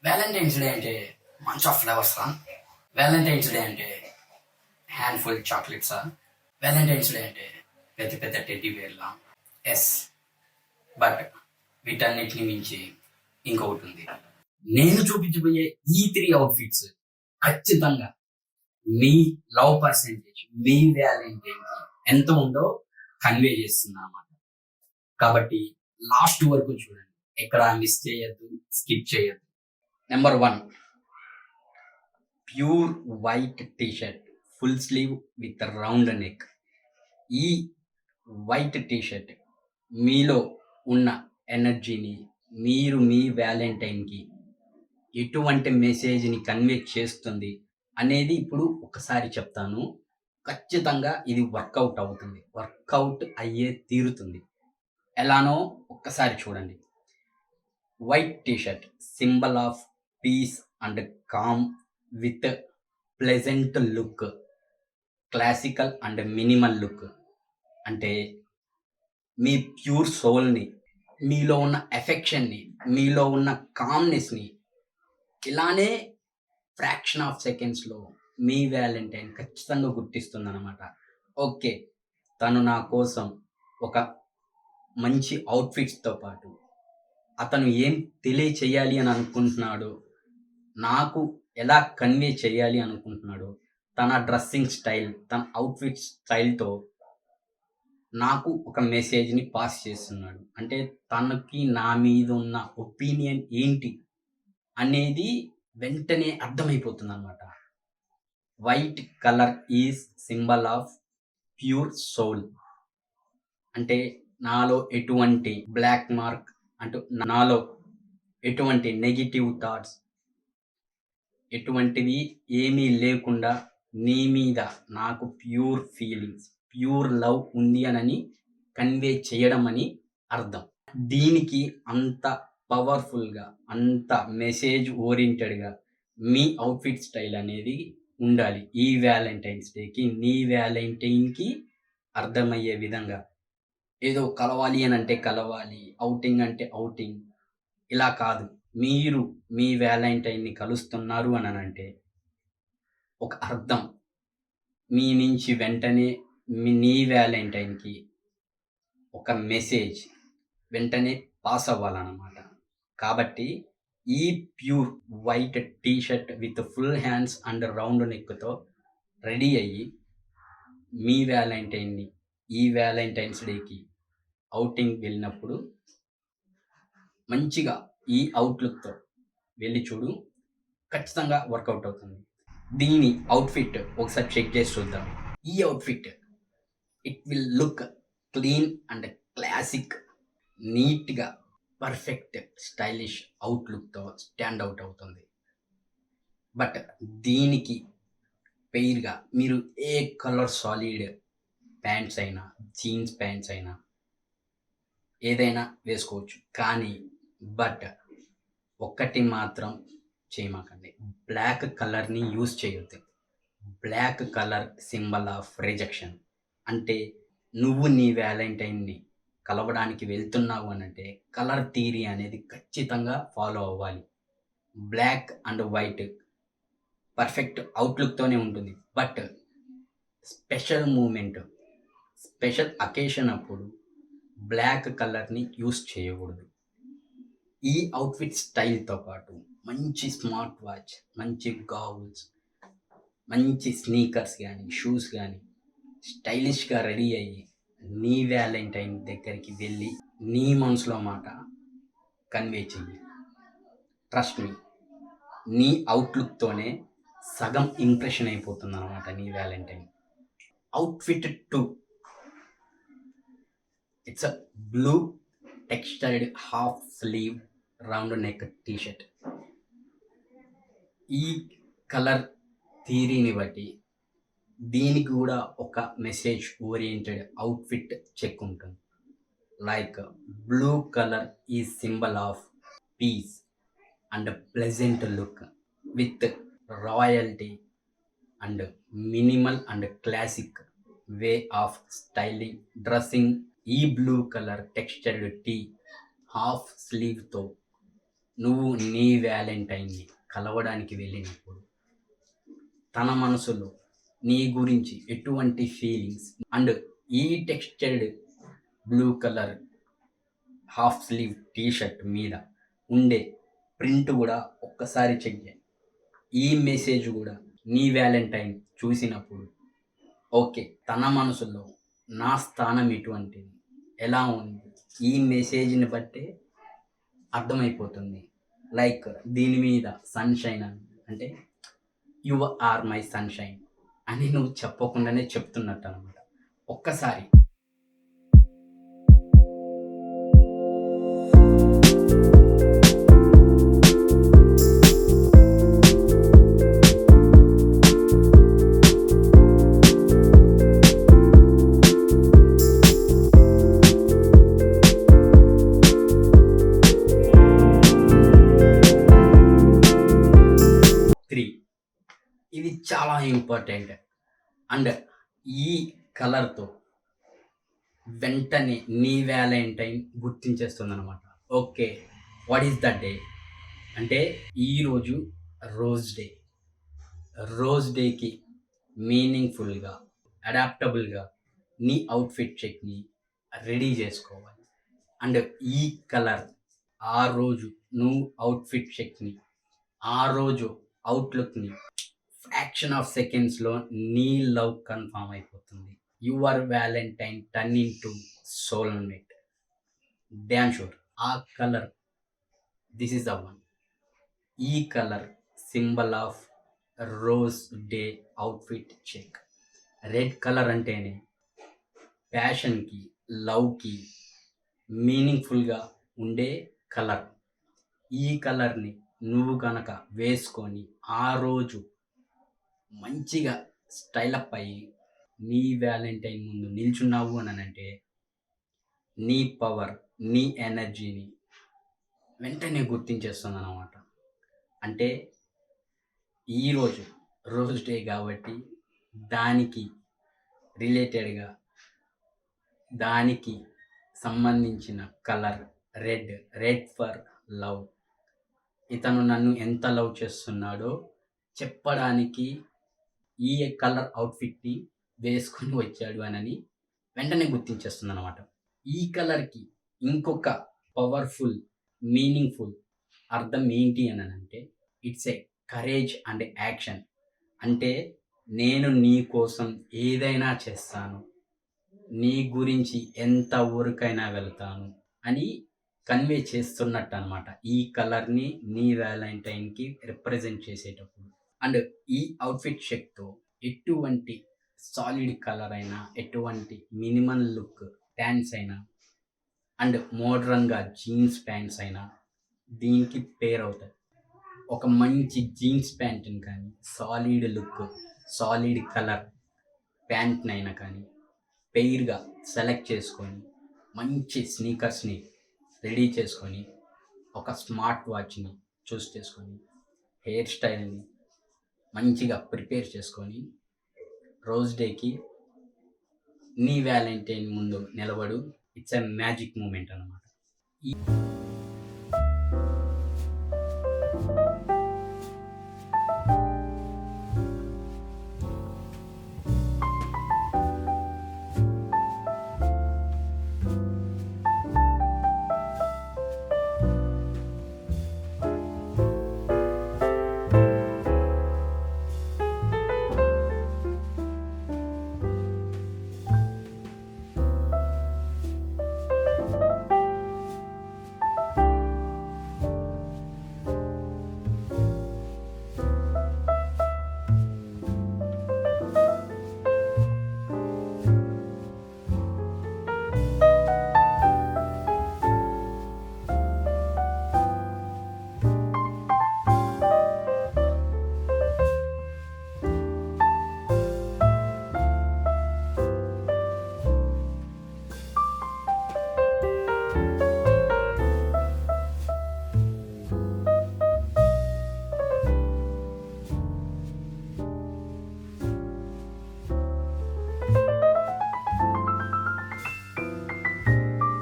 Valentine's day అంటే మంచ్ of ఫ్లవర్సా? Valentine's day అంటే handful చాక్లెట్సా? Valentine's day అంటే పెద్ద పెద్ద టెడ్డీ బేర్లా? ఎస్, బట్ వీటన్నిటిని మించి ఇంకొకటి ఉంది. నేను చూపించబోయే ఈ 3 అవుట్ఫిట్స్ ఖచ్చితంగా మీ లవ్ పర్సెంటేజ్, మీ వ్యాలంటైన్ ఎంత ఉందో కన్వే చేస్తుంది అన్నమాట. కాబట్టి లాస్ట్ వరకు చూడండి, ఎక్కడ మిస్ చేయొద్దు, స్కిప్ చేయొద్దు. Number 1, pure white T-shirt, full sleeve with round neck. ఈ వైట్ టీషర్ట్ మీలో ఉన్న ఎనర్జీని మీరు మీ వ్యాలంటైన్కి ఎటువంటి మెసేజ్ని కన్వే చేస్తుంది అనేది ఇప్పుడు ఒకసారి చెప్తాను. ఖచ్చితంగా ఇది వర్కౌట్ అవుతుంది, వర్కౌట్ అయ్యే తీరుతుంది. ఎలానో ఒక్కసారి చూడండి. White T-shirt symbol of peace and calm with pleasant look, classical and minimal look. అంటే మీ ప్యూర్ సోల్ని, మీలో ఉన్న ఎఫెక్షన్ని, మీలో ఉన్న కామ్నెస్ని ఇలానే ఫ్రాక్షన్ ఆఫ్ సెకండ్స్లో మీ వ్యాలంటైన్ ఖచ్చితంగా గుర్తిస్తుంది అనమాట. ఓకే, తను నా కోసం ఒక మంచి అవుట్ఫిట్స్తో పాటు అతను ఏం తెలియచేయాలి అని అనుకుంటున్నాడు, నాకు ఎలా కన్వే చేయాలి అనుకుంటున్నాడు, తన డ్రెస్సింగ్ స్టైల్, తన అవుట్ఫిట్ స్టైల్తో నాకు ఒక మెసేజ్ని పాస్ చేస్తున్నాడు. అంటే తనకి నా మీద ఉన్న ఒపీనియన్ ఏంటి అనేది వెంటనే అర్థమైపోతుంది అనమాట. White colour is symbol of pure soul. అంటే నాలో ఎటువంటి బ్లాక్ మార్క్, అంటూ నాలో ఎటువంటి నెగిటివ్ థాట్స్ ఎటువంటివి ఏమీ లేకుండా నీ మీద నాకు ప్యూర్ ఫీలింగ్స్, ప్యూర్ లవ్ ఉంది అని కన్వే చేయడం అని అర్థం. దీనికి అంత పవర్ఫుల్గా, అంత మెసేజ్ ఓరియంటెడ్గా మీ అవుట్ఫిట్ స్టైల్ అనేది ఉండాలి. ఈ వ్యాలంటైన్స్ డేకి నీ వ్యాలంటైన్కి అర్థమయ్యే విధంగా. ఏదో కలవాలి అని అంటే కలవాలి, అవుటింగ్ అంటే అవుటింగ్, ఇలా కాదు. మీరు మీ వ్యాలంటైన్ని కలుస్తున్నారు అని అంటే ఒక అర్థం మీ నుంచి వెంటనే నీ వ్యాలంటైన్కి ఒక మెసేజ్ వెంటనే పాస్ అవ్వాలన్నమాట. కాబట్టి ఈ pure white T-shirt with full hands and round నెక్తో రెడీ అయ్యి మీ వ్యాలంటైన్ని ఈ వ్యాలంటైన్స్ డేకి అవుటింగ్ వెళ్ళినప్పుడు మంచిగా ఈ అవుట్లుక్తో వెళ్ళి చూడు, ఖచ్చితంగా వర్కౌట్ అవుతుంది. దీని అవుట్ఫిట్ ఒకసారి చెక్ చేసి చూద్దాం. ఈ outfit it will look clean and classic, నీట్గా, పర్ఫెక్ట్, స్టైలిష్ అవుట్లుక్తో స్టాండ్ అవుట్ అవుతుంది. బట్ దీనికి పెయిర్గా మీరు ఏ కలర్ సాలిడ్ ప్యాంట్స్ అయినా, జీన్స్ ప్యాంట్స్ అయినా ఏదైనా వేసుకోవచ్చు. కానీ బట్ ఒక్కటి మాత్రం చేయమాకండి, బ్లాక్ కలర్ని యూజ్ చేయొద్దు. Black colour symbol of rejection. అంటే నువ్వు నీ వ్యాలంటైన్ని కలవడానికి వెళ్తున్నావు అని అంటే కలర్ థియరీ అనేది ఖచ్చితంగా ఫాలో అవ్వాలి. బ్లాక్ అండ్ వైట్ పర్ఫెక్ట్ అవుట్లుక్తోనే ఉంటుంది. But special moment, special occasion అప్పుడు బ్లాక్ కలర్ని యూస్ చేయకూడదు. ఈ అవుట్ఫిట్ స్టైల్తో పాటు మంచి స్మార్ట్ వాచ్, మంచి గాగుల్స్, మంచి స్నీకర్స్ కానీ, షూస్ కానీ స్టైలిష్గా రెడీ అయ్యి నీ వ్యాలంటైన్ దగ్గరికి వెళ్ళి నీ మనసులో మాట కన్వే చెయ్యి. ట్రస్ట్ మీ, నీ అవుట్లుక్తోనే సగం ఇంప్రెషన్ అయిపోతుంది అనమాట నీ valentine. Outfit 2, it's a blue textured half sleeve round neck T-shirt. ఈ కలర్ థియరీని బట్టి దీనికి కూడా ఒక మెసేజ్ ఓరియంటెడ్ అవుట్ఫిట్ చెక్ ఉంటుంది. Like blue colour is symbol of peace and pleasant look with royalty and minimal and classic way of styling dressing. ఈ blue colour textured tee half స్లీవ్తో నువ్వు నీ వ్యాలంటైన్ని కలవడానికి వెళ్ళినప్పుడు తన మనసులో నీ గురించి ఎటువంటి ఫీలింగ్స్ అండ్ ఈ textured blue colour half slew T shirt మీద ఉండే ప్రింట్ కూడా ఒక్కసారి చెక్ చేయి. ఈ మెసేజ్ కూడా నీ వ్యాలంటైన్ చూసినప్పుడు ఓకే, తన మనసులో నా స్థానం ఎటువంటిది, ఎలా ఉంది, ఈ మెసేజ్ని బట్టే అర్థమైపోతుంది. లైక్ దీని మీద సన్షైన్ అంటే యు ఆర్ మై సన్షైన్ అని నువ్వు చెప్పకుండానే చెప్తున్నట్టు అనమాట. ఒక్కసారి త్రీ, ఇది చాలా ఇంపార్టెంట్. అండ్ ఈ కలర్తో వెంటనే నీ వ్యాలంటైన్ గుర్తించేస్తుంది అనమాట. Okay, what is the day అంటే ఈరోజు రోజ్ డే. రోజ్ డేకి మీనింగ్ఫుల్గా అడాప్టబుల్గా నీ అవుట్ఫిట్ చెక్ని రెడీ చేసుకోవాలి. అండ్ ఈ కలర్ ఆ రోజు నువ్వు అవుట్ఫిట్ చెక్ని, ఆ రోజు అవుట్లుక్ని ఫ్రాక్షన్ ఆఫ్ సెకండ్స్లో నీ లవ్ కన్ఫామ్ అయిపోతుంది. Your valentine turn in to soulmate. Damn sure. ఆ colour, this is the one. ఈ colour symbol of rose day outfit check. Red colour అంటేనే ప్యాషన్కి, లవ్కి మీనింగ్ఫుల్గా ఉండే కలర్. ఈ కలర్ని నువ్వు కనుక వేసుకొని ఆ రోజు మంచిగా స్టైలప్ అయ్యి నీ వ్యాలంటైన్ ముందు నిల్చున్నావు అని అంటే నీ పవర్, నీ ఎనర్జీని వెంటనే గుర్తించేస్తుంది అన్నమాట. అంటే ఈరోజు రోజ్ డే కాబట్టి దానికి రిలేటెడ్గా దానికి సంబంధించిన కలర్ రెడ్ ఫర్ లవ్. ఇతను నన్ను ఎంత లవ్ చేస్తున్నాడో చెప్పడానికి ఈ కలర్ అవుట్ఫిట్ని వేసుకొని వచ్చాడు అని వెంటనే గుర్తించేస్తుంది అనమాట. ఈ కలర్కి ఇంకొక పవర్ఫుల్ మీనింగ్ఫుల్ అర్థం ఏంటి అని అంటే it's a courage and action. అంటే నేను నీ కోసం ఏదైనా చేస్తాను, నీ గురించి ఎంత ఊరికైనా వెళ్తాను అని కన్వే చేస్తున్నట్టు అనమాట ఈ కలర్ని నీ వ్యాలంటైన్కి రిప్రజెంట్ చేసేటప్పుడు. అండ్ ఈ అవుట్ఫిట్ చెక్తో ఎటువంటి సాలిడ్ కలర్ అయినా, ఎటువంటి మినిమల్ లుక్ ప్యాంట్స్ అయినా అండ్ మోడ్రన్గా జీన్స్ ప్యాంట్స్ అయినా దీనికి పేర్ అవుతాయి. ఒక మంచి జీన్స్ ప్యాంట్ని కానీ, సాలిడ్ లుక్, సాలిడ్ కలర్ ప్యాంట్నైనా కానీ పెయిర్గా సెలెక్ట్ చేసుకొని మంచి స్నీకర్స్ని రెడీ చేసుకొని, ఒక స్మార్ట్ వాచ్ని చూస్ చేసుకొని, హెయిర్ స్టైల్ని మంచిగా ప్రిపేర్ చేసుకొని రోజ్ డేకి నీ వ్యాలంటైన్ ముందు నిలబడు. ఇట్స్ ఎ మ్యాజిక్ మూమెంట్ అన్నమాట.